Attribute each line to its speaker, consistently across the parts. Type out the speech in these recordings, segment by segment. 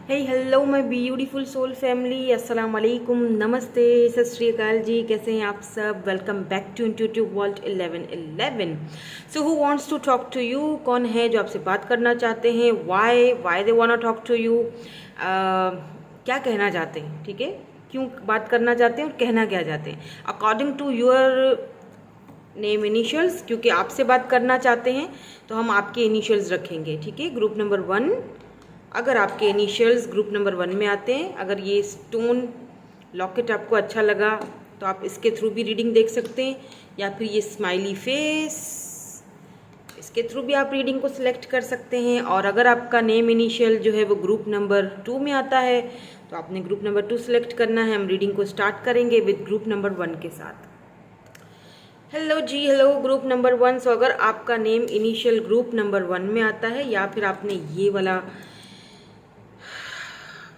Speaker 1: Hey hello my beautiful soul family, अस्सलाम वालेकुम, नमस्ते, सत श्री अकाल जी। कैसे हैं आप सब? Welcome back to intuitive world 1111। So who wants to talk to you? कौन है जो आपसे बात करना चाहते हैं? Why they want to talk to you? क्या कहना चाहते हैं? ठीक है, क्यों बात करना चाहते हैं और कहना क्या चाहते हैं according to your name initials. क्योंकि आपसे बात करना चाहते हैं तो हम आपके इनिशियल्स रखेंगे। ठीक है, ग्रुप नंबर 1। अगर आपके इनिशियल्स ग्रुप नंबर 1 में आते हैं, अगर ये स्टोन लॉकेट आपको अच्छा लगा तो आप इसके थ्रू भी रीडिंग देख सकते हैं, या फिर ये स्माइली फेस, इसके थ्रू भी आप रीडिंग को सिलेक्ट कर सकते हैं। और अगर आपका नेम इनिशियल जो है वो ग्रुप नंबर 2 में आता है तो आपने ग्रुप नंबर 2 सिलेक्ट करना है। हम रीडिंग को स्टार्ट करेंगे विद ग्रुप नंबर 1 के साथ। Hello ji, hello group number 1। सो अगर आपका नेम इनिशियल ग्रुप नंबर 1 में आता है, या फिर आपने ये वाला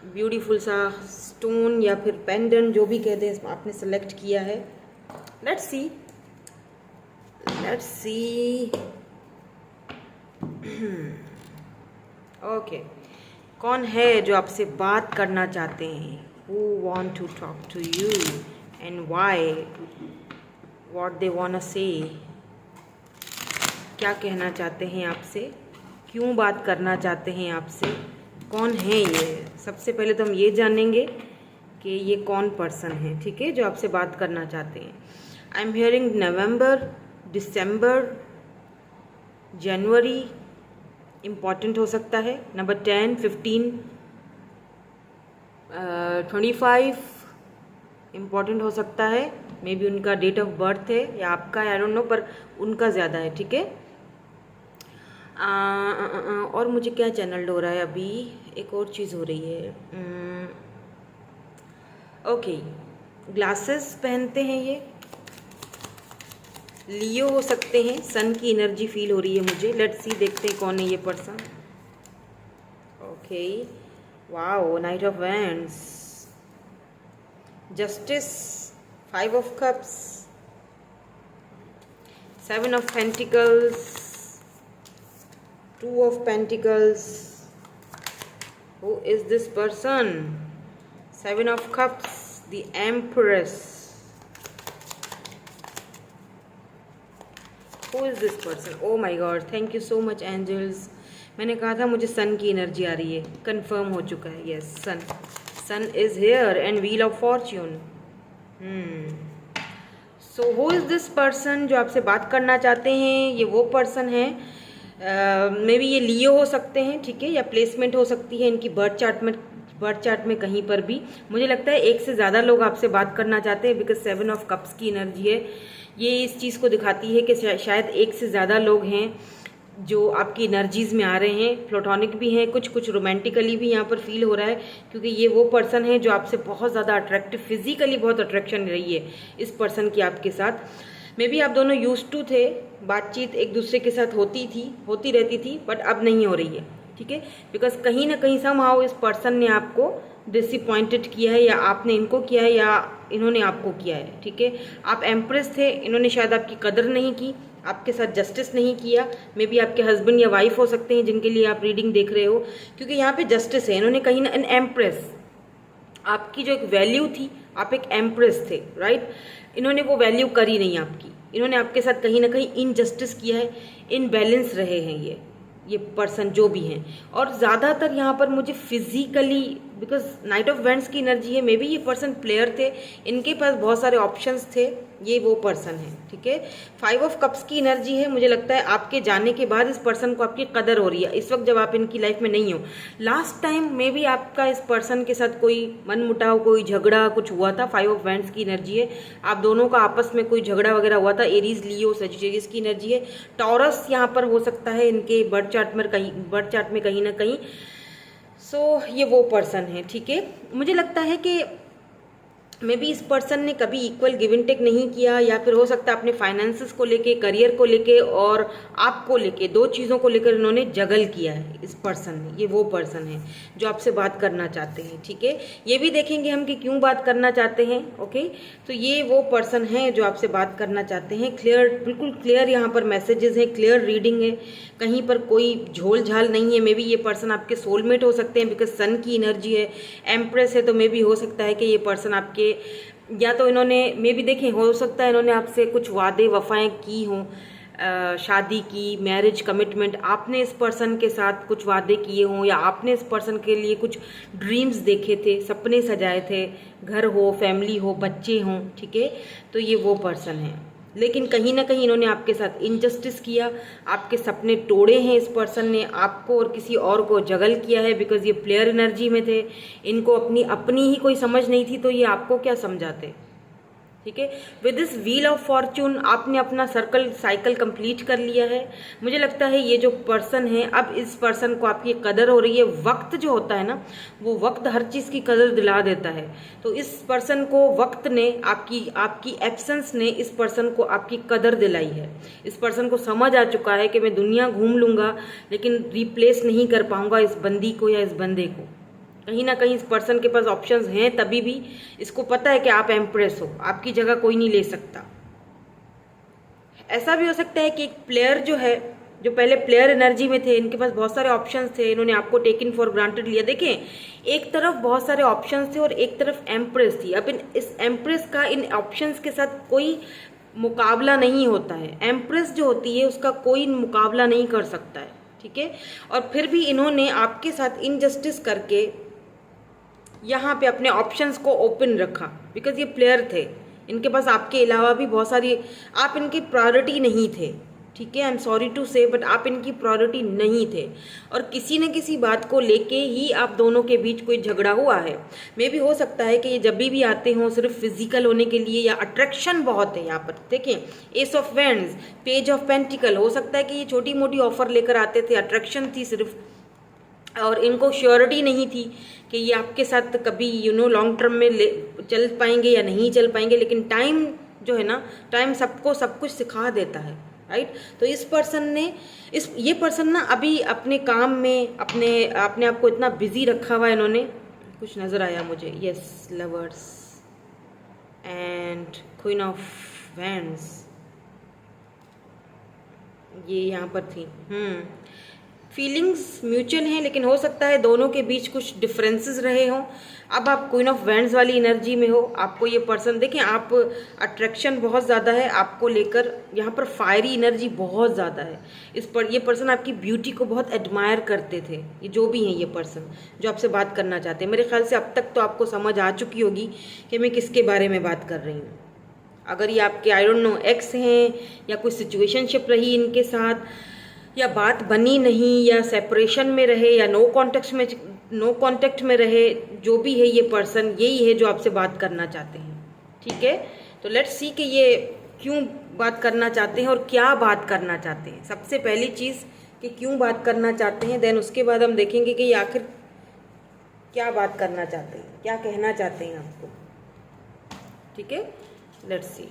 Speaker 1: ब्यूटीफुल सा स्टोन या फिर पेंडेंट, जो भी कहते हैं, आपने सेलेक्ट किया है, लेट्स सी ओके, कौन है जो आपसे बात करना चाहते हैं? Who want to talk to you and why, what they want to say, क्या कहना चाहते हैं आपसे, क्यों बात करना चाहते हैं आपसे, कौन है ये? सबसे पहले तो हम ये जानेंगे कि ये कौन पर्सन है, ठीक है, जो आपसे बात करना चाहते हैं। I am hearing November, December, January important हो सकता है। नंबर 10, 15, 25 इम्पॉर्टेंट हो सकता है। मे बी उनका डेट ऑफ बर्थ है या आपका, आई डोंट नो, पर उनका ज़्यादा है। ठीक है, और मुझे क्या चैनल हो रहा है अभी? एक और चीज़ हो रही है। ओके, ग्लासेस पहनते हैं ये, लियो हो सकते हैं। सन की एनर्जी फील हो रही है मुझे। लेट्स सी, देखते हैं कौन है ये person. Okay, wow, night of wands, justice, 5 of cups, 7 of pentacles, 2 of Pentacles. Who is this person? 7 of Cups, the Empress. Who is this person? Oh my God, thank you so much angels. मैंने कहा था मुझे सन की energy आ रही है, confirm हो चुका है। Yes, sun is here and wheel of fortune. So who is this person जो आपसे बात करना चाहते हैं? ये वो पर्सन है, मे बी ये लियो हो सकते हैं, ठीक है, या प्लेसमेंट हो सकती है इनकी बर्थ चार्ट में कहीं पर भी। मुझे लगता है एक से ज़्यादा लोग आपसे बात करना चाहते हैं, बिकॉज 7 ऑफ कप्स की एनर्जी है। ये इस चीज़ को दिखाती है कि शायद एक से ज़्यादा लोग हैं जो आपकी एनर्जीज़ में आ रहे हैं। प्लेटोनिक भी हैं, कुछ रोमांटिकली भी यहाँ पर फील हो रहा है, क्योंकि ये वो पर्सन है जो आपसे बहुत ज़्यादा अट्रैक्टिव, फिजिकली बहुत अट्रैक्शन रही है इस पर्सन की आपके साथ। मे बी आप दोनों यूज्ड टू थे, बातचीत एक दूसरे के साथ होती रहती थी, बट अब नहीं हो रही है। ठीक है, बिकॉज कहीं ना कहीं समहाउ इस पर्सन ने आपको डिसअपॉइंटेड किया है, या आपने इनको किया है, या इन्होंने आपको किया है। ठीक है, आप एम्प्रेस थे, इन्होंने शायद आपकी कदर नहीं की, आपके साथ जस्टिस नहीं किया। मे बी आपके हस्बैंड या वाइफ हो सकते हैं जिनके लिए आप रीडिंग देख रहे हो, क्योंकि यहाँ पे जस्टिस है। इन्होंने कहीं ना, एन एम्प्रेस, आपकी जो एक वैल्यू थी, आप एक एम्प्रेस थे, राइट, इन्होंने वो वैल्यू करी नहीं आपकी। इन्होंने आपके साथ कहीं ना कहीं इनजस्टिस किया है, इनबैलेंस रहे हैं ये पर्सन जो भी हैं। और ज़्यादातर यहाँ पर मुझे physically, because night of wands की एनर्जी है, मे बी ये पर्सन प्लेयर थे, इनके पास बहुत सारे ऑप्शंस थे, ये वो पर्सन है। ठीक है, 5 ऑफ कप्स की एनर्जी है। मुझे लगता है आपके जाने के बाद इस पर्सन को आपकी कदर हो रही है, इस वक्त जब आप इनकी लाइफ में नहीं हो। लास्ट टाइम मे बी आपका इस पर्सन के साथ कोई मनमुटाव, कोई झगड़ा कुछ हुआ था। 5 ऑफ वैंड्स की एनर्जी है, आप दोनों का आपस में कोई झगड़ा वगैरह हुआ था। एरीज, लियो, सजिटेरियस की एनर्जी है। टॉरस यहाँ पर हो सकता है इनके बर्थ चार्ट में कहीं ना कहीं। सो ये वो पर्सन है। ठीक है, मुझे लगता है कि मे बी इस पर्सन ने कभी इक्वल गिव एंड टेक नहीं किया, या फिर हो सकता है अपने फाइनेंसेस को लेके, करियर को लेके और आपको लेके, दो चीज़ों को लेकर इन्होंने जगल किया है इस पर्सन ने। ये वो पर्सन है जो आपसे बात करना चाहते हैं, ठीक है। ये भी देखेंगे हम कि क्यों बात करना चाहते हैं, ओके। तो ये वो पर्सन है जो आपसे बात करना चाहते हैं। क्लियर, बिल्कुल क्लियर यहाँ पर मैसेजेस हैं, क्लियर रीडिंग है, कहीं पर कोई झोल झाल नहीं है। मे बी ये पर्सन आपके सोलमेट हो सकते हैं, बिकॉज सन की एनर्जी है, एम्प्रेस है, तो मे बी हो सकता है कि ये पर्सन आपके, या तो इन्होंने मे बी देखें, हो सकता है इन्होंने आपसे कुछ वादे वफाएं की हों, शादी की, मैरिज कमिटमेंट, आपने इस पर्सन के साथ कुछ वादे किए हों, या आपने इस पर्सन के लिए कुछ ड्रीम्स देखे थे, सपने सजाए थे, घर हो, फैमिली हो, बच्चे हों, ठीक है। तो ये वो पर्सन है, लेकिन कहीं ना कहीं इन्होंने आपके साथ इनजस्टिस किया, आपके सपने तोड़े हैं इस पर्सन ने, आपको और किसी और को जगल किया है, बिकॉज ये प्लेयर एनर्जी में थे। इनको अपनी ही कोई समझ नहीं थी, तो ये आपको क्या समझाते, ठीक है। With this wheel of Fortune आपने अपना साइकिल कंप्लीट कर लिया है। मुझे लगता है ये जो पर्सन है, अब इस पर्सन को आपकी कदर हो रही है। वक्त जो होता है ना, वो वक्त हर चीज़ की कदर दिला देता है। तो इस पर्सन को वक्त ने, आपकी एब्सेंस ने इस पर्सन को आपकी कदर दिलाई है। इस पर्सन को समझ आ चुका है कि मैं दुनिया घूम लूँगा, लेकिन रिप्लेस नहीं कर पाऊँगा इस बंदी को या इस बंदे को। कहीं ना कहीं इस पर्सन के पास ऑप्शंस हैं, तभी भी इसको पता है कि आप एम्प्रेस हो, आपकी जगह कोई नहीं ले सकता। ऐसा भी हो सकता है कि एक प्लेयर जो है, जो पहले प्लेयर एनर्जी में थे, इनके पास बहुत सारे ऑप्शंस थे, इन्होंने आपको टेकन फॉर ग्रांटेड लिया। देखें, एक तरफ बहुत सारे ऑप्शंस थे और एक तरफ एम्प्रेस थी। अब इस एम्प्रेस का इन ऑप्शंस के साथ कोई मुकाबला नहीं होता है। एम्प्रेस जो होती है उसका कोई मुकाबला नहीं कर सकता है, ठीक है। और फिर भी इन्होंने आपके साथ इनजस्टिस करके यहाँ पे अपने ऑप्शंस को ओपन रखा, बिकॉज ये प्लेयर थे, इनके पास आपके अलावा भी बहुत सारी, आप इनकी प्रायोरिटी नहीं थे, ठीक है। आई एम सॉरी टू से, बट आप इनकी प्रायोरिटी नहीं थे, और किसी न किसी बात को लेके ही आप दोनों के बीच कोई झगड़ा हुआ है। मे भी हो सकता है कि ये जब भी आते हों सिर्फ फिजिकल होने के लिए, या अट्रैक्शन बहुत है यहाँ पर। देखें, S of vends, page of pentacle, हो सकता है कि ये छोटी मोटी ऑफर लेकर आते थे, अट्रैक्शन थी सिर्फ, और इनको श्योरिटी नहीं थी कि ये आपके साथ कभी लॉन्ग टर्म में चल पाएंगे या नहीं चल पाएंगे। लेकिन टाइम जो है ना, टाइम सबको सब कुछ सिखा देता है, राइट। तो इस पर्सन ने, ये पर्सन ना अभी अपने काम में अपने आप को इतना बिजी रखा हुआ है इन्होंने। कुछ नज़र आया मुझे, yes, lovers and queen of wands, ये यहाँ पर थी। फीलिंग्स म्यूचुअल हैं, लेकिन हो सकता है दोनों के बीच कुछ डिफरेंसेस रहे हों। अब आप क्वीन ऑफ वैंड्स वाली एनर्जी में हो, आपको ये पर्सन, देखें, आप अट्रैक्शन बहुत ज़्यादा है आपको लेकर, यहाँ पर फायरी एनर्जी बहुत ज़्यादा है इस पर। ये पर्सन आपकी ब्यूटी को बहुत एडमायर करते थे। ये जो भी हैं, ये पर्सन जो आपसे बात करना चाहते हैं, मेरे ख्याल से अब तक तो आपको समझ आ चुकी होगी कि मैं किसके बारे में बात कर रही हूँ। अगर ये आपके आई डोंट नो एक्स हैं, या कोई सिचुएशनशिप रही इनके साथ, या बात बनी नहीं, या सेपरेशन में रहे, या नो कांटेक्ट में रहे, जो भी है ये पर्सन यही है जो आपसे बात करना चाहते हैं, ठीक है। तो लेट्स सी कि ये क्यों बात करना चाहते हैं और क्या बात करना चाहते हैं। सबसे पहली चीज़ कि क्यों बात करना चाहते हैं, देन उसके बाद हम देखेंगे कि ये आखिर क्या बात करना चाहते हैं, क्या कहना चाहते हैं आपको, ठीक है। लेट्स सी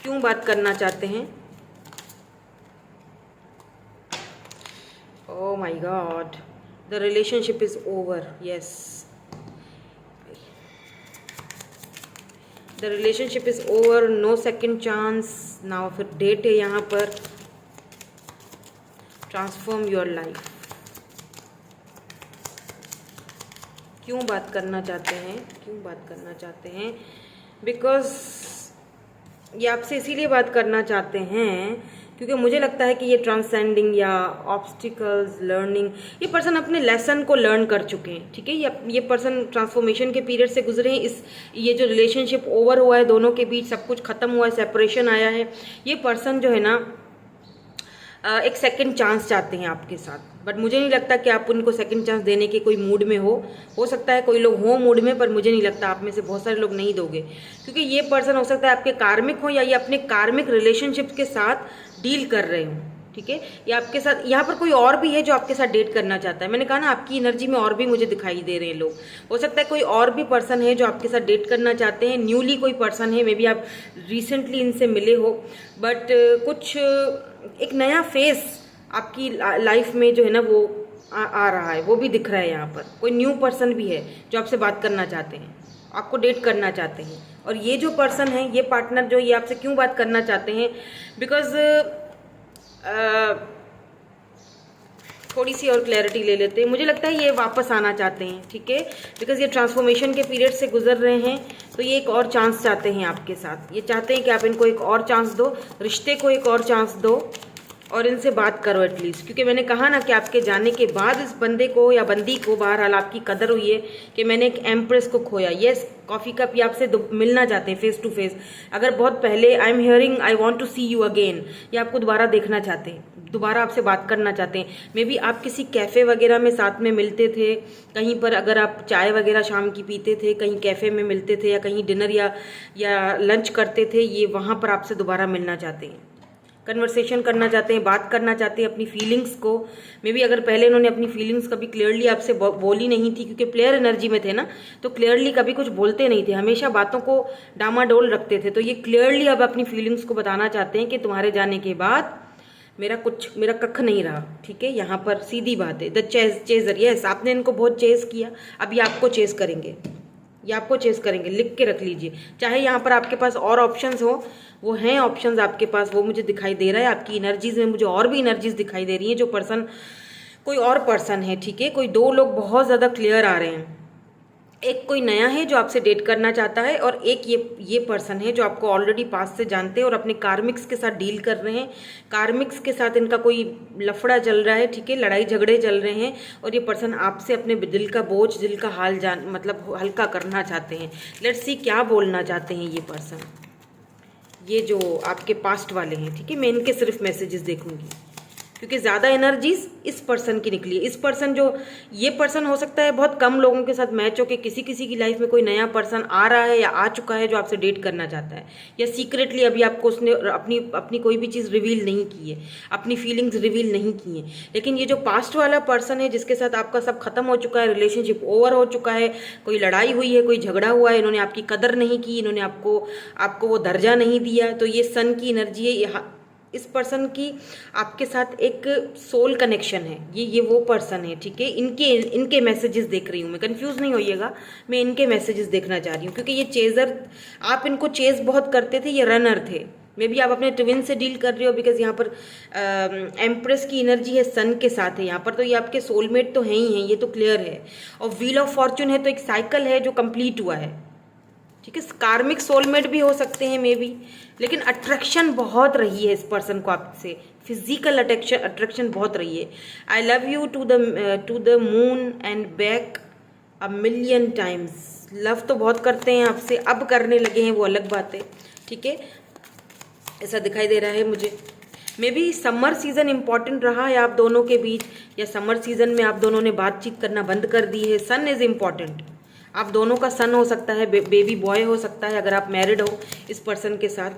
Speaker 1: क्यों बात करना चाहते हैं। Oh my God, the relationship is over. Yes, the relationship is over. No second chance. Now फिर डेट है यहाँ पर, transform your life. क्यों बात करना चाहते हैं, क्यों बात करना चाहते हैं? बिकॉज ये आपसे इसीलिए बात करना चाहते हैं क्योंकि मुझे लगता है कि ये ट्रांसेंडिंग या ऑब्स्टिकल्स लर्निंग, ये पर्सन अपने लेसन को लर्न कर चुके हैं, ठीक है। ये पर्सन ट्रांसफॉर्मेशन के पीरियड से गुजरे हैं। ये जो रिलेशनशिप ओवर हुआ है दोनों के बीच, सब कुछ खत्म हुआ है, सेपरेशन आया है, ये पर्सन जो है ना एक सेकंड चांस चाहते हैं आपके साथ। बट मुझे नहीं लगता कि आप उनको सेकंड चांस देने के कोई मूड में हो सकता है कोई लोग हों मूड में, पर मुझे नहीं लगता आप में से बहुत सारे लोग नहीं दोगे, क्योंकि ये पर्सन हो सकता है आपके कार्मिक हो, या ये अपने कार्मिक रिलेशनशिप के साथ डील कर रहे हों, ठीक है। या आपके साथ यहाँ पर कोई और भी है जो आपके साथ डेट करना चाहता है। मैंने कहा ना आपकी एनर्जी में और भी मुझे दिखाई दे रहे हैं लोग। हो सकता है कोई और भी पर्सन है जो आपके साथ डेट करना चाहते हैं, न्यूली कोई पर्सन है, मे बी आप रिसेंटली इनसे मिले हो, बट कुछ एक नया फेस आपकी लाइफ में जो है ना वो आ रहा है, वो भी दिख रहा है। यहाँ पर कोई न्यू पर्सन भी है जो आपसे बात करना चाहते हैं, आपको डेट करना चाहते हैं। और ये जो पर्सन है, ये पार्टनर जो, ये आपसे क्यों बात करना चाहते हैं, बिकॉज थोड़ी सी और क्लैरिटी ले लेते हैं। मुझे लगता है ये वापस आना चाहते हैं, ठीक है, बिकॉज ये ट्रांसफॉर्मेशन के पीरियड से गुजर रहे हैं, तो ये एक और चांस चाहते हैं आपके साथ। ये चाहते हैं कि आप इनको एक और चांस दो, रिश्ते को एक और चांस दो और इनसे बात करो एटलीस्ट। क्योंकि मैंने कहा ना कि आपके जाने के बाद इस बंदे को या बंदी को बहरहाल आपकी कदर हुई है कि मैंने एक एम्प्रेस को खोया। यस, कॉफ़ी कप ये आपसे मिलना चाहते हैं फेस टू फेस। अगर बहुत पहले I am hearing I want to see you again, ये आपको दोबारा देखना चाहते हैं, दोबारा आपसे बात करना चाहते हैं। मे बी आप किसी कैफ़े वगैरह में साथ में मिलते थे, कहीं पर अगर आप चाय वगैरह शाम की पीते थे, कहीं कैफ़े में मिलते थे या कहीं डिनर या लंच करते थे, ये वहाँ पर आपसे दोबारा मिलना चाहते हैं, कन्वर्सेशन करना चाहते हैं, बात करना चाहते हैं अपनी फीलिंग्स को। मे बी अगर पहले इन्होंने अपनी फीलिंग्स कभी क्लियरली आपसे बोली नहीं थी, क्योंकि प्लेयर एनर्जी में थे ना, तो क्लियरली कभी कुछ बोलते नहीं थे, हमेशा बातों को डामाडोल रखते थे। तो ये क्लियरली अब अपनी फीलिंग्स को बताना चाहते हैं कि तुम्हारे जाने के बाद मेरा कख नहीं रहा, ठीक है। यहाँ पर सीधी बात है, द चेजर। यस, आपने इनको बहुत चेस किया, अब ये आपको चेस करेंगे, ये आपको चेस करेंगे, लिख के रख लीजिए। चाहे यहाँ पर आपके पास और ऑप्शंस हो, वो हैं ऑप्शंस आपके पास, वो मुझे दिखाई दे रहा है। आपकी एनर्जीज में मुझे और भी एनर्जीज दिखाई दे रही हैं। जो पर्सन, कोई और पर्सन है, ठीक है, कोई दो लोग बहुत ज़्यादा क्लियर आ रहे हैं। एक कोई नया है जो आपसे डेट करना चाहता है, और एक ये पर्सन है जो आपको ऑलरेडी पास से जानते हैं और अपने कार्मिक्स के साथ डील कर रहे हैं। कार्मिक्स के साथ इनका कोई लफड़ा चल रहा है, ठीक है, लड़ाई झगड़े चल रहे हैं, और ये पर्सन आपसे अपने दिल का बोझ, दिल का हाल मतलब हल्का करना चाहते हैं। लेट्स सी क्या बोलना चाहते हैं ये पर्सन, ये जो आपके पास्ट वाले हैं, ठीक है। मैं इनके सिर्फ मैसेजेस देखूंगी क्योंकि ज़्यादा एनर्जीज इस पर्सन की निकली है। इस पर्सन जो, ये पर्सन हो सकता है बहुत कम लोगों के साथ मैच हो के किसी की लाइफ में कोई नया पर्सन आ रहा है या आ चुका है जो आपसे डेट करना चाहता है, या सीक्रेटली अभी आपको उसने अपनी कोई भी चीज़ रिवील नहीं की है, अपनी फीलिंग्स रिवील नहीं की हैं। लेकिन ये जो पास्ट वाला पर्सन है जिसके साथ आपका सब खत्म हो चुका है, रिलेशनशिप ओवर हो चुका है, कोई लड़ाई हुई है, कोई झगड़ा हुआ है, इन्होंने आपकी कदर नहीं की, इन्होंने आपको वो दर्जा नहीं दिया, तो ये सन की एनर्जी है। इस पर्सन की आपके साथ एक सोल कनेक्शन है। ये वो पर्सन है, ठीक है। इनके मैसेजेस देख रही हूँ मैं, कंफ्यूज नहीं होइएगा, मैं इनके मैसेजेस देखना चाह रही हूँ क्योंकि ये चेजर, आप इनको चेज बहुत करते थे, ये रनर थे। मे बी आप अपने ट्विन से डील कर रहे हो, बिकॉज यहाँ पर एम्प्रेस की एनर्जी है, सन के साथ है यहाँ पर, तो ये आपके सोलमेट तो हैं ही हैं, ये तो क्लियर है। और व्हील ऑफ फॉर्चून है, तो एक साइकिल है जो कंप्लीट हुआ है, ठीक है। कार्मिक सोलमेट भी हो सकते हैं मे बी, लेकिन अट्रैक्शन बहुत रही है इस पर्सन को आपसे, फिजिकल अट्रैक्शन बहुत रही है। I love you to the moon and back a million times. Love तो बहुत करते हैं आपसे, अब करने लगे हैं, वो अलग बात है, ठीक है, ऐसा दिखाई दे रहा है मुझे। May be summer season important रहा है आप दोनों के बीच, या समर सीजन में आप दोनों ने बातचीत करना बंद कर दी है। सन इज इम्पॉर्टेंट, आप दोनों का सन हो सकता है, बेबी बॉय हो सकता है अगर आप मैरिड हो इस पर्सन के साथ,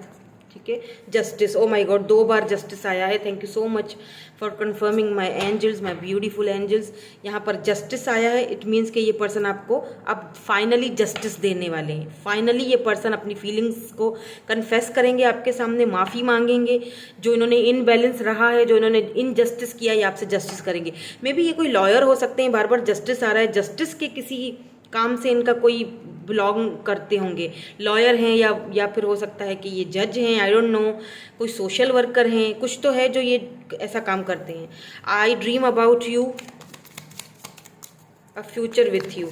Speaker 1: ठीक है। जस्टिस, ओ माय गॉड, 2 बार जस्टिस आया है। Thank you so much for confirming my angels, my beautiful angels. यहाँ पर जस्टिस आया है, इट मीन्स कि ये पर्सन आपको अब फाइनली जस्टिस देने वाले हैं। फाइनली ये पर्सन अपनी फीलिंग्स को कन्फेस करेंगे आपके सामने, माफ़ी मांगेंगे। जो इन्होंने इनबैलेंस रहा है, जो इन्होंने इनजस्टिस किया, ये आपसे जस्टिस करेंगे। मे बी ये कोई लॉयर हो सकते हैं, बार बार जस्टिस आ रहा है, जस्टिस के किसी काम से इनका कोई बिलोंग करते होंगे, लॉयर हैं या फिर हो सकता है कि ये जज हैं, आई डोंट नो, कोई सोशल वर्कर हैं, कुछ तो है जो ये ऐसा काम करते हैं। आई dream about you, a future with you,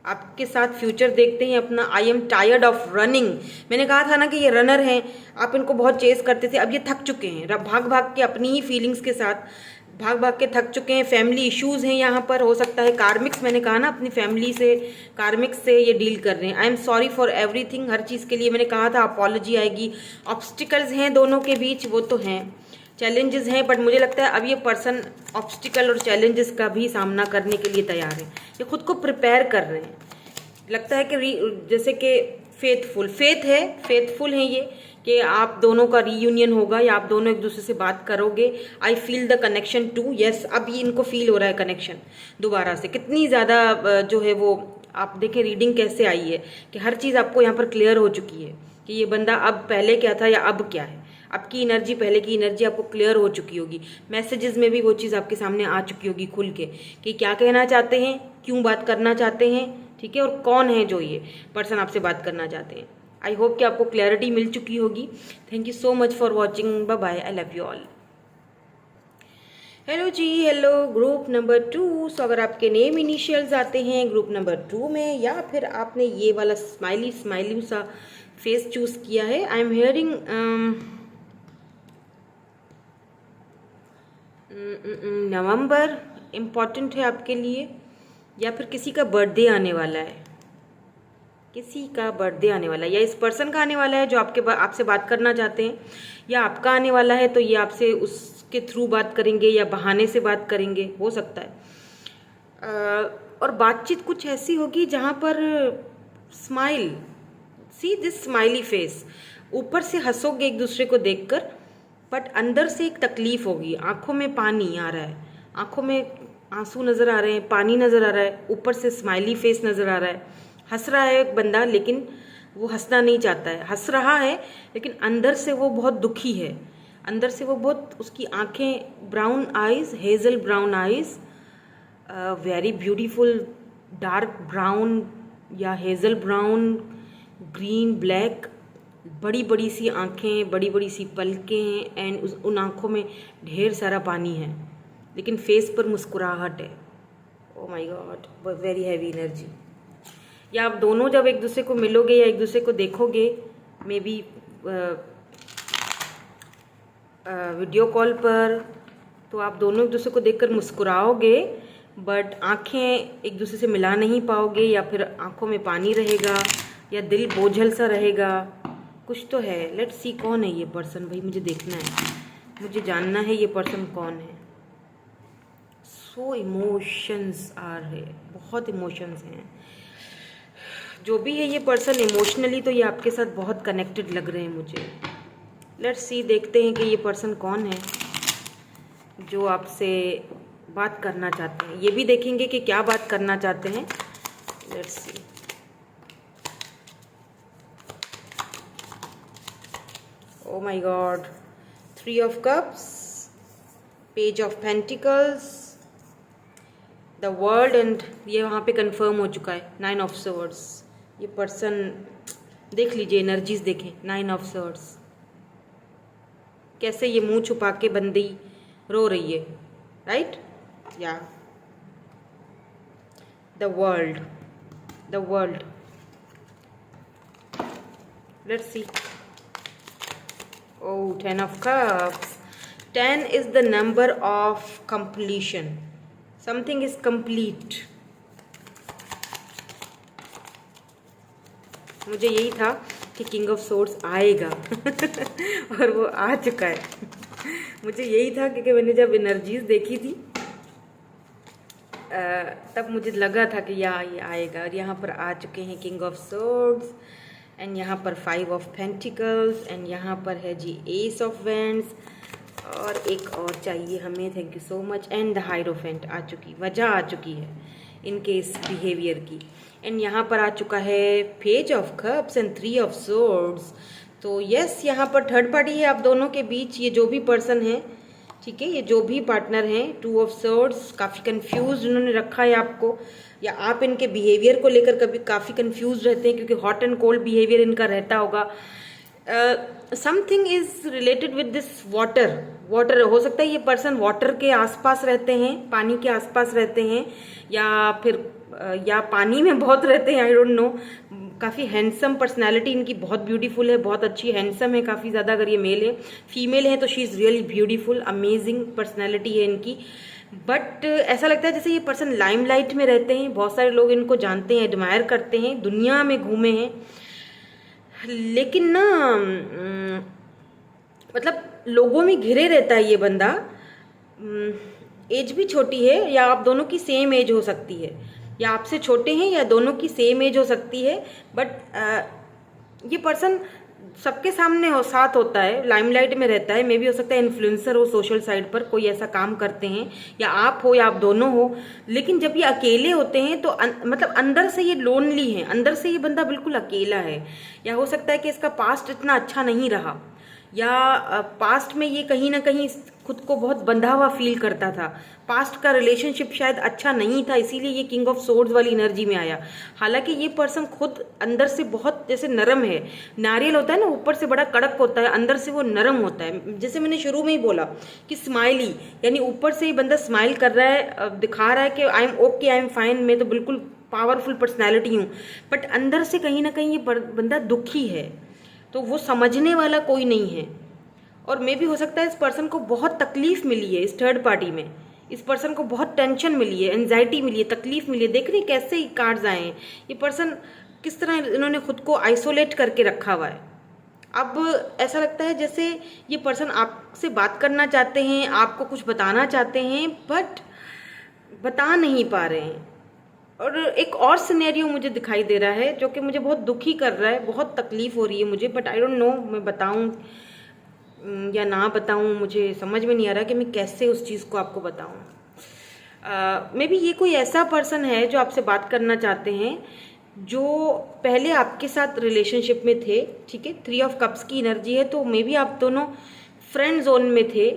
Speaker 1: आपके साथ फ्यूचर देखते हैं अपना। I am tired of running, मैंने कहा था ना कि ये रनर हैं, आप इनको बहुत चेस करते थे, अब ये थक चुके हैं, भाग भाग के अपनी ही फीलिंग्स के साथ भाग भाग के थक चुके हैं। फैमिली इश्यूज़ हैं यहाँ पर, हो सकता है कार्मिक्स, मैंने कहा ना अपनी फैमिली से, कार्मिक्स से ये डील कर रहे हैं। I am sorry for everything, हर चीज़ के लिए मैंने कहा था अपॉलॉजी आएगी। ऑब्स्टिकल्स हैं दोनों के बीच, वो तो हैं, चैलेंजेस हैं, बट मुझे लगता है अब ये पर्सन ऑब्स्टिकल और चैलेंजेस का भी सामना करने के लिए तैयार है, ये खुद को प्रिपेयर कर रहे हैं। लगता है कि जैसे कि फेथफुल, फेथफुल है ये कि आप दोनों का रीयूनियन होगा या आप दोनों एक दूसरे से बात करोगे। I feel the connection too, yes अब ये इनको फील हो रहा है कनेक्शन दोबारा से। कितनी ज़्यादा जो है वो आप देखें रीडिंग कैसे आई है कि हर चीज़ आपको यहाँ पर क्लियर हो चुकी है कि ये बंदा अब पहले क्या था या अब क्या है। आपकी एनर्जी, पहले की एनर्जी आपको क्लियर हो चुकी होगी। मैसेजेस में भी वो चीज़ आपके सामने आ चुकी होगी खुल के कि क्या कहना चाहते हैं, क्यों बात करना चाहते हैं, ठीक है, और कौन है जो ये पर्सन आपसे बात करना चाहते हैं। आई होप कि आपको क्लैरिटी मिल चुकी होगी। Thank you so much for watching, bye bye, I love you all. Hello ji, hello group number 2। So अगर आपके नेम इनिशियल्स आते हैं ग्रुप नंबर 2 में या फिर आपने ये वाला स्माइली सा फेस चूज किया है, आई एम हियरिंग नवंबर इम्पॉर्टेंट है आपके लिए, या फिर किसी का बर्थडे आने वाला है, किसी का बर्थडे आने वाला है, या इस पर्सन का आने वाला है जो आपसे बात करना चाहते हैं, या आपका आने वाला है तो ये आपसे उसके थ्रू बात करेंगे या बहाने से बात करेंगे, हो सकता है। और बातचीत कुछ ऐसी होगी जहाँ पर smile, see this smiley face, ऊपर से हंसोगे एक दूसरे को देखकर बट अंदर से एक तकलीफ होगी। आंखों में पानी आ रहा है, आंखों में आंसू नज़र आ रहे हैं, पानी नज़र आ रहा है, ऊपर से स्माइली फेस नज़र आ रहा है। हंस रहा है एक बंदा लेकिन वो हंसना नहीं चाहता है, हंस रहा है लेकिन अंदर से वो बहुत दुखी है, अंदर से वो बहुत, उसकी आंखें brown eyes, Hazel brown eyes, very beautiful dark brown या हेज़ल ब्राउन, ग्रीन ब्लैक, बड़ी बड़ी सी आंखें, बड़ी बड़ी सी पलकें एंड उन आंखों में ढेर सारा पानी है लेकिन फेस पर मुस्कुराहट है। ओ my God, very heavy energy. या आप दोनों जब एक दूसरे को मिलोगे या एक दूसरे को देखोगे, मे बी वीडियो कॉल पर, तो आप दोनों एक दूसरे को देखकर मुस्कुराओगे बट आंखें एक दूसरे से मिला नहीं पाओगे, या फिर आंखों में पानी रहेगा या दिल बोझल सा रहेगा, कुछ तो है। लेट्स सी कौन है ये पर्सन, भाई मुझे देखना है, मुझे जानना है ये पर्सन कौन है। सो इमोशंस आर है, बहुत इमोशंस हैं। जो भी है ये पर्सन इमोशनली तो ये आपके साथ बहुत कनेक्टेड लग रहे हैं मुझे। लेट्स सी, देखते हैं कि ये पर्सन कौन है जो आपसे बात करना चाहते हैं। ये भी देखेंगे कि क्या बात करना चाहते हैं। Let's see, O my God, 3 of cups, page of pentacles, the world, and ये वहाँ पे कंफर्म हो चुका है 9 ऑफ सवर्ड्स। ये पर्सन देख लीजिए, एनर्जीज देखें, 9 ऑफ सवर्ड्स, कैसे ये मुंह छुपा के बंदी रो रही है, राइट, या the world, the world. Let's see, oh 10 of cups, 10 is the number of completion, something is complete। मुझे यही था कि किंग ऑफ सोर्ड्स आएगा और वो आ चुका है। मुझे यही था क्योंकि मैंने जब एनर्जीज देखी थी तब मुझे लगा था कि ये आएगा, और यहाँ पर आ चुके हैं किंग ऑफ सोर्ड्स, एंड यहाँ पर 5 ऑफ पेंटिकल्स, एंड यहाँ पर है जी एस ऑफ वैंड्स, और एक और चाहिए हमें, thank you so much, and the hierophant आ चुकी, वजह आ चुकी है इनके इस बिहेवियर की, एंड यहाँ पर आ चुका है page of cups and 3 of swords. तो यस, यहाँ पर थर्ड पार्टी है आप दोनों के बीच, ये जो भी पर्सन है, ठीक है, ये जो भी पार्टनर हैं, 2 ऑफ सोर्ड्स, काफ़ी कंफ्यूज उन्होंने रखा है आपको, या आप इनके बिहेवियर को लेकर कभी काफ़ी कंफ्यूज रहते हैं क्योंकि हॉट एंड कोल्ड बिहेवियर इनका रहता होगा। Something is related with this water, हो सकता है ये पर्सन वाटर के आसपास रहते हैं, पानी के आसपास रहते हैं, या फिर या पानी में बहुत रहते हैं, आई डोंट नो। काफ़ी हैंडसम पर्सनैलिटी इनकी, बहुत ब्यूटीफुल है, बहुत अच्छी हैंडसम है काफ़ी ज़्यादा। अगर ये मेल है, फीमेल है तो she is really beautiful, amazing personality है इनकी। बट ऐसा लगता है जैसे ये पर्सन लाइमलाइट में रहते हैं, बहुत सारे लोग इनको जानते हैं, एडमायर करते हैं, दुनिया में घूमे हैं, लेकिन ना मतलब लोगों में घिरे रहता है ये बंदा। एज भी छोटी है, या आप दोनों की सेम एज हो सकती है, या आपसे छोटे हैं या दोनों की सेम एज हो सकती है, बट ये पर्सन सबके सामने हो, साथ होता है, लाइमलाइट में रहता है, मे भी हो सकता है इन्फ्लुएंसर हो, सोशल साइट पर कोई ऐसा काम करते हैं, या आप हो या आप दोनों हो। लेकिन जब ये अकेले होते हैं तो मतलब अंदर से ये लोनली है, अंदर से ये बंदा बिल्कुल अकेला है। या हो सकता है कि इसका पास्ट इतना अच्छा नहीं रहा, या पास्ट में ये कहीं ना कहीं खुद को बहुत बंधा हुआ फील करता था, पास्ट का रिलेशनशिप शायद अच्छा नहीं था, इसीलिए ये किंग ऑफ सोर्ड्स वाली एनर्जी में आया। हालांकि ये पर्सन खुद अंदर से बहुत जैसे नरम है, नारियल होता है ना, ऊपर से बड़ा कड़क होता है, अंदर से वो नरम होता है। जैसे मैंने शुरू में ही बोला कि स्माइली, यानी ऊपर से ये बंदा स्माइल कर रहा है, दिखा रहा है कि I am okay, I am fine, मैं तो बिल्कुल पावरफुल पर्सनैलिटी हूँ, बट अंदर से कहीं ना कहीं ये बंदा दुखी है। तो वो समझने वाला कोई नहीं है। और मे भी हो सकता है इस पर्सन को बहुत तकलीफ मिली है इस थर्ड पार्टी में, इस पर्सन को बहुत टेंशन मिली है, एंजाइटी मिली है, तकलीफ मिली है। देख रही कैसे ही कार्ड्स आए हैं, ये पर्सन किस तरह इन्होंने खुद को आइसोलेट करके रखा हुआ है। अब ऐसा लगता है जैसे ये पर्सन आपसे बात करना चाहते हैं, आपको कुछ बताना चाहते हैं, बट बता नहीं पा रहे हैं। और एक और सिनेरियो मुझे दिखाई दे रहा है जो कि मुझे बहुत दुखी कर रहा है, बहुत तकलीफ हो रही है मुझे, बट आई डोंट नो मैं बताऊं या ना बताऊं, मुझे समझ में नहीं आ रहा कि मैं कैसे उस चीज़ को आपको बताऊं। मे बी ये कोई ऐसा पर्सन है जो आपसे बात करना चाहते हैं, जो पहले आपके साथ रिलेशनशिप में थे, ठीक है, 3 ऑफ कप्स की एनर्जी है, तो मे बी आप दोनों फ्रेंड जोन में थे,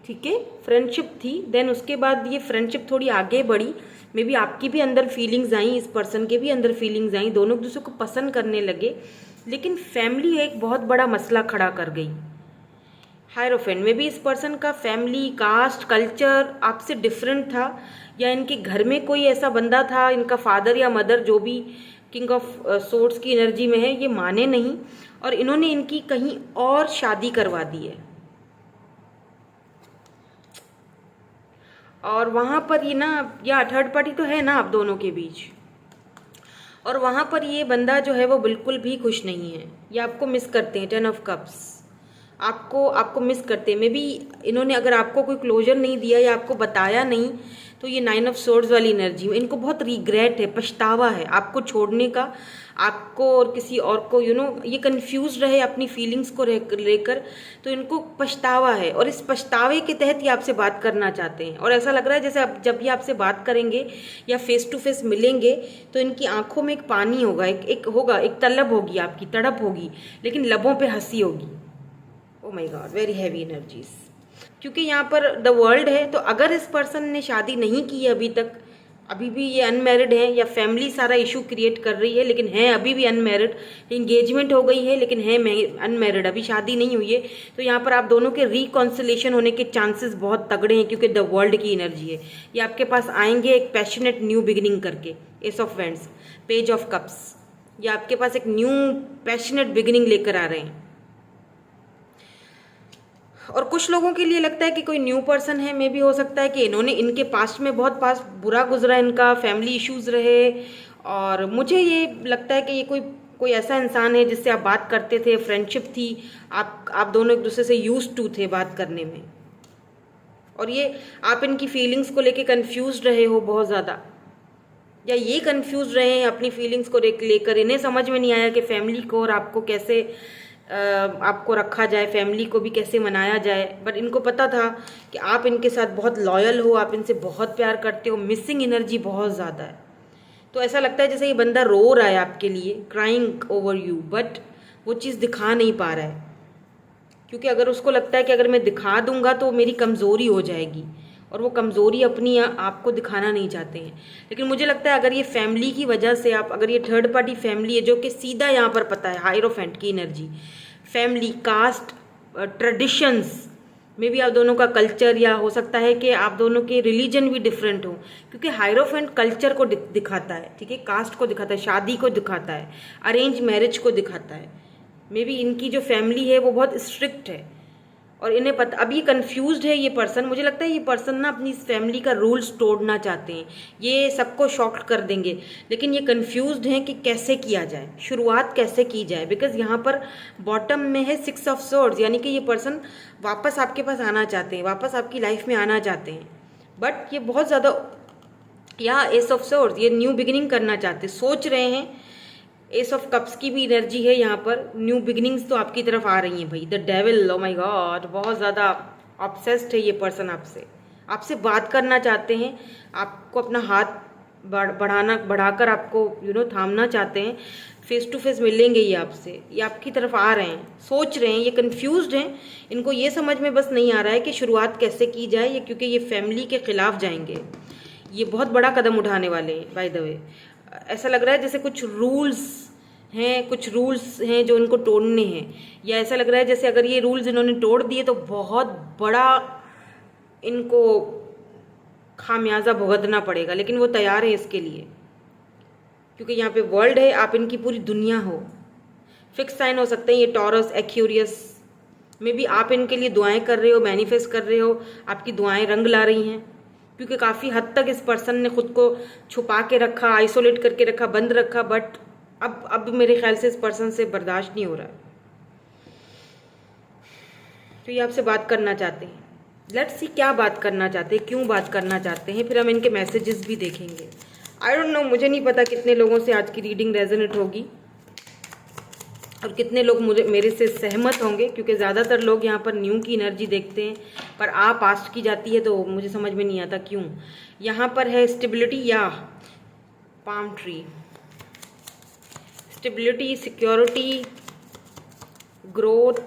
Speaker 1: ठीक है, फ्रेंडशिप थी। देन उसके बाद ये फ्रेंडशिप थोड़ी आगे बढ़ी, मे बी आपकी भी अंदर फीलिंग्स आई, इस पर्सन के भी अंदर फीलिंग्स आई, दोनों एक दूसरे को पसंद करने लगे। लेकिन फैमिली एक बहुत बड़ा मसला खड़ा कर गई। हायरोफेंट में भी इस पर्सन का फैमिली, कास्ट, कल्चर आपसे डिफरेंट था, या इनके घर में कोई ऐसा बंदा था, इनका फादर या मदर जो भी किंग ऑफ सोर्ड्स की एनर्जी में है, ये माने नहीं और इन्होंने इनकी कहीं और शादी करवा दी है। और वहाँ पर ये ना, या थर्ड पार्टी तो है ना आप दोनों के बीच, और वहाँ पर ये बंदा जो है वो बिल्कुल भी खुश नहीं है, ये आपको मिस करते हैं। 10 ऑफ कप्स आपको मिस करते हैं। मे बी इन्होंने अगर आपको कोई क्लोजर नहीं दिया या आपको बताया नहीं, तो ये 9 ऑफ सोर्ड्स वाली एनर्जी में इनको बहुत रिग्रेट है, पछतावा है आपको छोड़ने का, आपको और किसी और को, ये कंफ्यूज रहे अपनी फीलिंग्स को लेकर, तो इनको पछतावा है। और इस पछतावे के तहत ये आपसे बात करना चाहते हैं। और ऐसा लग रहा है जैसे अब जब ये आपसे बात करेंगे या फेस टू फेस मिलेंगे, तो इनकी आंखों में एक पानी होगा, एक तलब होगी, आपकी तड़प होगी, लेकिन लबों पे हंसी होगी। ओ my God, very heavy energies. क्योंकि यहाँ पर द वर्ल्ड है, तो अगर इस पर्सन ने शादी नहीं की है अभी तक, अभी भी ये अनमैरिड है, या फैमिली सारा इशू क्रिएट कर रही है, लेकिन है अभी भी अनमैरिड, एंगेजमेंट हो गई है लेकिन है अनमैरिड, अभी शादी नहीं हुई है, तो यहाँ पर आप दोनों के रिकॉन्सिलेशन होने के चांसेस बहुत तगड़े हैं, क्योंकि द वर्ल्ड की एनर्जी है। ये आपके पास आएंगे एक पैशनेट न्यू बिगिनिंग करके, S of vends, page of cups, ये आपके पास एक न्यू पैशनेट बिगिनिंग लेकर आ रहे हैं। और कुछ लोगों के लिए लगता है कि कोई न्यू पर्सन है, मे भी हो सकता है कि इन्होंने इनके पास्ट में बहुत पास्ट बुरा गुजरा, इनका फैमिली इश्यूज रहे, और मुझे ये लगता है कि ये कोई ऐसा इंसान है जिससे आप बात करते थे, फ्रेंडशिप थी, आप दोनों एक दूसरे से यूज्ड टू थे बात करने में, और ये आप इनकी फीलिंग्स को लेके कंफ्यूज रहे हो बहुत ज़्यादा, या ये कंफ्यूज रहे हैं अपनी फीलिंग्स को लेकर, इन्हें समझ में नहीं आया कि फैमिली को और आपको कैसे आपको रखा जाए, फैमिली को भी कैसे मनाया जाए। बट इनको पता था कि आप इनके साथ बहुत लॉयल हो, आप इनसे बहुत प्यार करते हो, मिसिंग एनर्जी बहुत ज़्यादा है। तो ऐसा लगता है जैसे ये बंदा रो रहा है आपके लिए, क्राइंग ओवर यू, बट वो चीज़ दिखा नहीं पा रहा है, क्योंकि अगर उसको लगता है कि अगर मैं दिखा दूंगा तो मेरी कमज़ोरी हो जाएगी, और वो कमज़ोरी अपनी आपको दिखाना नहीं चाहते हैं। लेकिन मुझे लगता है अगर ये फैमिली की वजह से अगर ये थर्ड पार्टी फैमिली है, जो कि सीधा यहाँ पर पता है हायरोफेंट की एनर्जी, फैमिली, कास्ट, ट्रेडिशंस में भी आप दोनों का कल्चर, या हो सकता है कि आप दोनों के रिलीजन भी डिफरेंट हो, क्योंकि हायरोफेंट कल्चर को दिखाता है, ठीक है, कास्ट को दिखाता है, शादी को दिखाता है, अरेंज मैरिज को दिखाता है। मे बी इनकी जो फैमिली है वो बहुत स्ट्रिक्ट है, और इन्हें पता, अब ये कंफ्यूज्ड है ये पर्सन। मुझे लगता है ये पर्सन ना अपनी फैमिली का रूल्स तोड़ना चाहते हैं, ये सबको शॉक्ड कर देंगे, लेकिन ये कंफ्यूज्ड हैं कि कैसे किया जाए, शुरुआत कैसे की जाए, बिकॉज यहाँ पर बॉटम में है 6 ऑफ सोर्ड्स, यानी कि ये पर्सन वापस आपके पास आना चाहते हैं, वापस आपकी लाइफ में आना चाहते हैं, बट ये बहुत ज़्यादा, या एस ऑफ सोर्ड्स, ये न्यू बिगिनिंग करना चाहते हैं, सोच रहे हैं एस ऑफ कप्स की भी एनर्जी है यहाँ पर। न्यू बिगिनिंग्स तो आपकी तरफ आ रही हैं भाई। The devil, O my God, बहुत ज़्यादा ऑब्सेस्ड है ये पर्सन आपसे। आपसे बात करना चाहते हैं, आपको अपना हाथ बढ़ाकर आपको थामना चाहते हैं। फेस टू फेस मिलेंगे ये आपसे, ये आपकी तरफ आ रहे हैं, सोच रहे हैं, ये कंफ्यूज्ड हैं। इनको ये समझ में बस नहीं आ रहा है कि शुरुआत कैसे की जाए, ये क्योंकि ये फैमिली के खिलाफ जाएंगे। ये बहुत बड़ा कदम उठाने वाले हैं बाय द वे। ऐसा लग रहा है जैसे कुछ रूल्स हैं जो इनको तोड़ने हैं, या ऐसा लग रहा है जैसे अगर ये रूल्स इन्होंने तोड़ दिए तो बहुत बड़ा इनको खामियाजा भुगतना पड़ेगा, लेकिन वो तैयार है इसके लिए, क्योंकि यहाँ पे वर्ल्ड है, आप इनकी पूरी दुनिया हो। फिक्स साइन हो सकते हैं ये टॉरस, एक्यूरियस में भी आप इनके लिए दुआएं कर रहे हो, मैनिफेस्ट कर रहे हो, आपकी दुआएं रंग ला रही हैं, क्योंकि काफ़ी हद तक इस पर्सन ने खुद को छुपा के रखा, आइसोलेट करके रखा, बंद रखा, बट अब मेरे ख्याल से इस पर्सन से बर्दाश्त नहीं हो रहा है, तो ये आपसे बात करना चाहते हैं। लेट्स सी क्या बात करना चाहते हैं, क्यों बात करना चाहते हैं, फिर हम इनके मैसेजेस भी देखेंगे। आई डोंट नो, मुझे नहीं पता कितने लोगों से आज की रीडिंग रेजोनेट होगी और कितने लोग मेरे से सहमत होंगे, क्योंकि ज़्यादातर लोग यहाँ पर न्यू की एनर्जी देखते हैं, पर पास्ट की जाती है तो मुझे समझ में नहीं आता क्यों। यहाँ पर है स्टेबिलिटी या palm tree, stability, security, growth.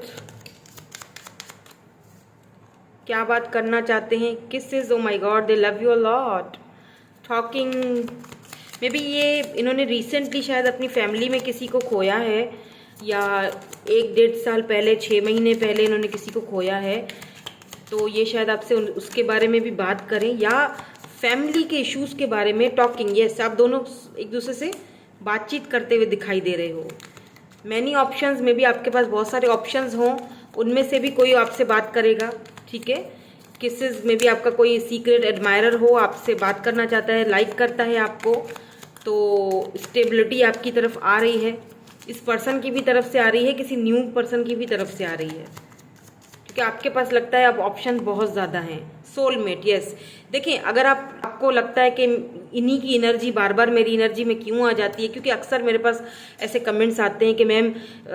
Speaker 1: क्या बात करना चाहते हैं, kisses, O my God, they love you a lot, talking. May be ये इन्होंने रिसेंटली शायद अपनी फैमिली में किसी को खोया है, या 1-1.5 साल पहले, 6 महीने पहले इन्होंने किसी को खोया है, तो ये शायद आपसे उसके बारे में भी बात करें, या फैमिली के इश्यूज़ के बारे में टॉकिंग। यस, आप दोनों एक दूसरे से बातचीत करते हुए दिखाई दे रहे हो। मैनी ऑप्शंस में भी आपके पास बहुत सारे ऑप्शंस हों, उनमें से भी कोई आपसे बात करेगा, ठीक है। किसेस में भी आपका कोई सीक्रेट एडमायरर हो, आपसे बात करना चाहता है, लाइक करता है आपको, तो स्टेबिलिटी आपकी तरफ आ रही है, इस पर्सन की भी तरफ से आ रही है, किसी न्यू पर्सन की भी तरफ से आ रही है, क्योंकि आपके पास लगता है अब ऑप्शन बहुत ज़्यादा हैं। Soulmate, yes. देखिए, अगर आपको लगता है कि इन्हीं की एनर्जी बार बार मेरी एनर्जी में क्यों आ जाती है, क्योंकि अक्सर मेरे पास ऐसे कमेंट्स आते हैं कि मैम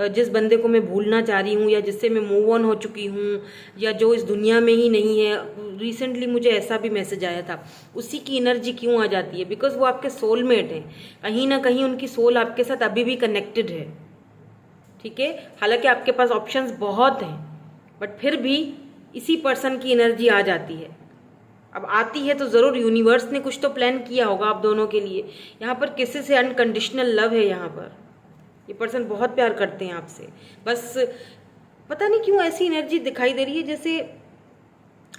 Speaker 1: जिस बंदे को मैं भूलना चाह रही हूँ, या जिससे मैं मूव ऑन हो चुकी हूँ, या जो इस दुनिया में ही नहीं है, रिसेंटली मुझे ऐसा भी मैसेज आया था, उसी की एनर्जी क्यों आ जाती है, बिकॉज वो आपके सोलमेट हैं, कहीं ना कहीं उनकी सोल आपके साथ अभी भी कनेक्टेड है, ठीक है। हालांकि आपके पास ऑप्शंस बहुत हैं, बट फिर भी इसी पर्सन की एनर्जी आ जाती है। अब आती है तो ज़रूर यूनिवर्स ने कुछ तो प्लान किया होगा आप दोनों के लिए। यहाँ पर किसी से अनकंडीशनल लव है, यहाँ पर ये पर्सन बहुत प्यार करते हैं आपसे, बस पता नहीं क्यों ऐसी एनर्जी दिखाई दे रही है जैसे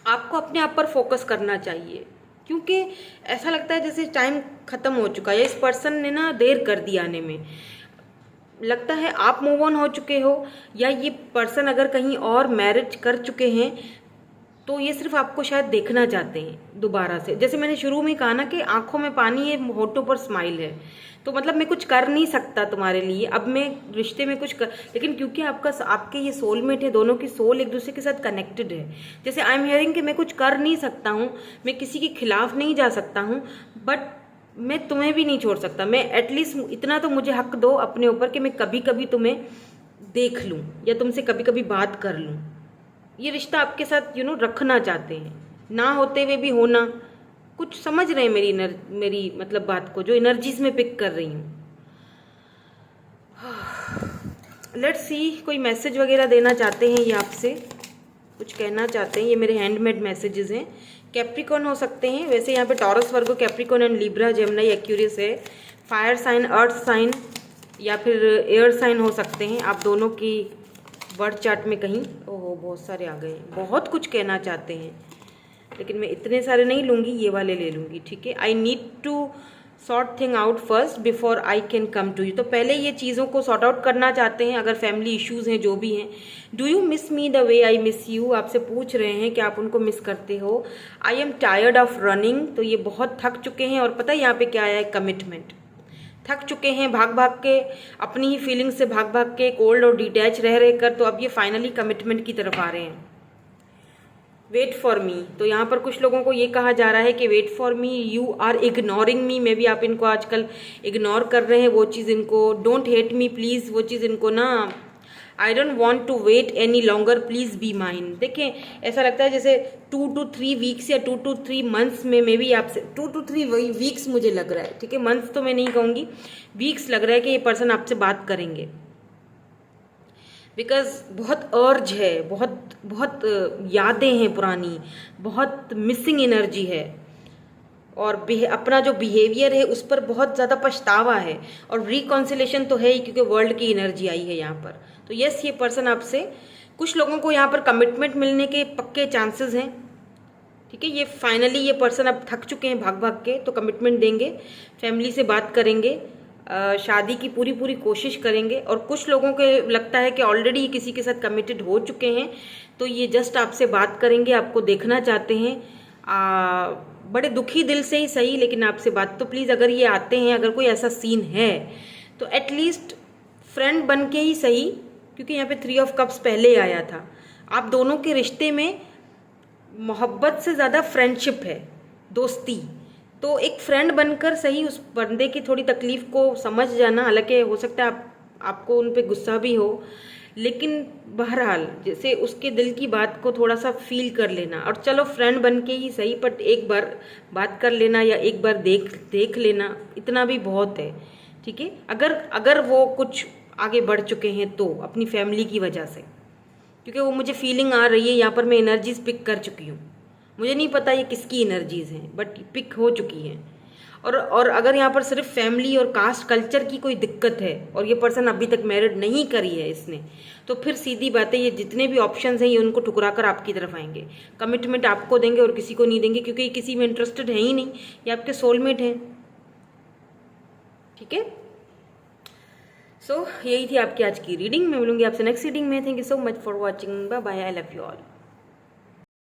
Speaker 1: आपको अपने आप पर फोकस करना चाहिए, क्योंकि ऐसा लगता है जैसे टाइम ख़त्म हो चुका है, इस पर्सन ने ना देर कर दी आने में। लगता है आप मूव ऑन हो चुके हो, या ये पर्सन अगर कहीं और मैरिज कर चुके हैं तो ये सिर्फ आपको शायद देखना चाहते हैं दोबारा से। जैसे मैंने शुरू में कहा ना कि आंखों में पानी है, होठों पर स्माइल है, तो मतलब मैं कुछ कर नहीं सकता तुम्हारे लिए, अब मैं रिश्ते में कुछ कर, लेकिन क्योंकि आपके ये सोलमेट है, दोनों की सोल एक दूसरे के साथ कनेक्टेड है। जैसे आई एम हियरिंग कि मैं कुछ कर नहीं सकता हूँ, मैं किसी के खिलाफ नहीं जा सकता हूँ, बट मैं तुम्हें भी नहीं छोड़ सकता। मैं एटलीस्ट इतना तो मुझे हक दो अपने ऊपर कि मैं कभी कभी तुम्हें देख लूँ, या तुमसे कभी कभी बात कर लूँ। ये रिश्ता आपके साथ रखना चाहते हैं, ना होते हुए भी होना। कुछ समझ रहे हैं मेरी मतलब बात को, जो एनर्जीज में पिक कर रही हूँ। लेट्स सी, कोई मैसेज वगैरह देना चाहते हैं ये आपसे, कुछ कहना चाहते हैं। ये मेरे हैंडमेड मैसेजेस हैं। कैप्रिकॉन हो सकते हैं, वैसे यहाँ पे taurus, Virgo, Capricorn and Libra, Gemini, Aquarius है। फायर साइन, अर्थ साइन, या फिर एयर साइन हो सकते हैं आप दोनों की बर्थ चार्ट में कहीं। ओहो, बहुत सारे आ गए, बहुत कुछ कहना चाहते हैं, लेकिन मैं इतने सारे नहीं लूँगी, ये वाले ले लूँगी, ठीक है। I need to sort thing out first before I can come to you. तो पहले ये चीज़ों को सॉर्ट आउट करना चाहते हैं, अगर फैमिली इश्यूज़ हैं, जो भी हैं। Do you miss me the way I miss you, आपसे पूछ रहे हैं कि आप उनको मिस करते हो। I am tired of running, तो ये बहुत थक चुके हैं, और पता है यहाँ पे क्या आया है, कमिटमेंट। थक चुके हैं भाग भाग के, अपनी ही फीलिंग्स से भाग भाग के, कोल्ड और डिटैच रह कर, तो अब ये फाइनली कमिटमेंट की तरफ आ रहे हैं। वेट फॉर मी, तो यहाँ पर कुछ लोगों को ये कहा जा रहा है कि wait for me, you are ignoring me, maybe आप इनको आजकल इग्नोर कर रहे हैं, वो चीज़ इनको, डोंट हेट मी प्लीज़, वो चीज़ इनको ना, I don't want to wait any longer please be mine. देखें, ऐसा लगता है जैसे 2 to 3 वीक्स या 2 to 3 मंथ्स में, मे बी आपसे 2 to 3 वीक्स मुझे लग रहा है, ठीक है, मंथ्स तो मैं नहीं कहूँगी, वीक्स लग रहा है कि ये पर्सन आपसे बात करेंगे, बिकॉज बहुत अर्ज है, बहुत बहुत यादें हैं पुरानी, बहुत मिसिंग एनर्जी है, और अपना जो बिहेवियर है उस पर बहुत ज़्यादा पछतावा है, और रिकॉन्सिलेशन तो है ही क्योंकि वर्ल्ड की एनर्जी आई है यहाँ पर। तो यस, ये पर्सन आपसे, कुछ लोगों को यहाँ पर कमिटमेंट मिलने के पक्के चांसेस हैं, ठीक है। ये फाइनली ये पर्सन अब थक चुके हैं भाग भाग के, तो कमिटमेंट देंगे, फैमिली से बात करेंगे, शादी की पूरी पूरी कोशिश करेंगे। और कुछ लोगों के लगता है कि ऑलरेडी किसी के साथ कमिटेड हो चुके हैं, तो ये जस्ट आपसे बात करेंगे, आपको देखना चाहते हैं, बड़े दुखी दिल से ही सही, लेकिन आपसे बात, तो प्लीज़ अगर ये आते हैं, अगर कोई ऐसा सीन है तो एटलीस्ट फ्रेंड बन के ही सही, क्योंकि यहाँ पे 3 ऑफ कप्स पहले आया था। आप दोनों के रिश्ते में मोहब्बत से ज़्यादा फ्रेंडशिप है, दोस्ती, तो एक फ्रेंड बनकर सही उस बंदे की थोड़ी तकलीफ़ को समझ जाना। हालांकि हो सकता है आपको उन पे गुस्सा भी हो, लेकिन बहरहाल जैसे उसके दिल की बात को थोड़ा सा फील कर लेना, और चलो फ्रेंड बन के ही सही, बट एक बार बात कर लेना या एक बार देख लेना, इतना भी बहुत है, ठीक है। अगर वो कुछ आगे बढ़ चुके हैं तो अपनी फैमिली की वजह से, क्योंकि वो मुझे फीलिंग आ रही है यहाँ पर, मैं एनर्जीज पिक कर चुकी हूँ, मुझे नहीं पता ये किसकी एनर्जीज हैं, बट पिक हो चुकी हैं। और अगर यहाँ पर सिर्फ फैमिली और कास्ट कल्चर की कोई दिक्कत है, और ये पर्सन अभी तक मैरिड नहीं करी है इसने, तो फिर सीधी बात है, ये जितने भी ऑप्शंस हैं ये उनको ठुकरा कर आपकी तरफ आएंगे, कमिटमेंट आपको देंगे और किसी को नहीं देंगे, क्योंकि ये किसी में इंटरेस्टेड है ही नहीं, ये आपके सोलमेट हैं, ठीक है। सो यही थी आपकी आज की रीडिंग, मैं मिलूंगी आपसे नेक्स्ट रीडिंग में। Thank you so much for watching, bye bye, I love you all.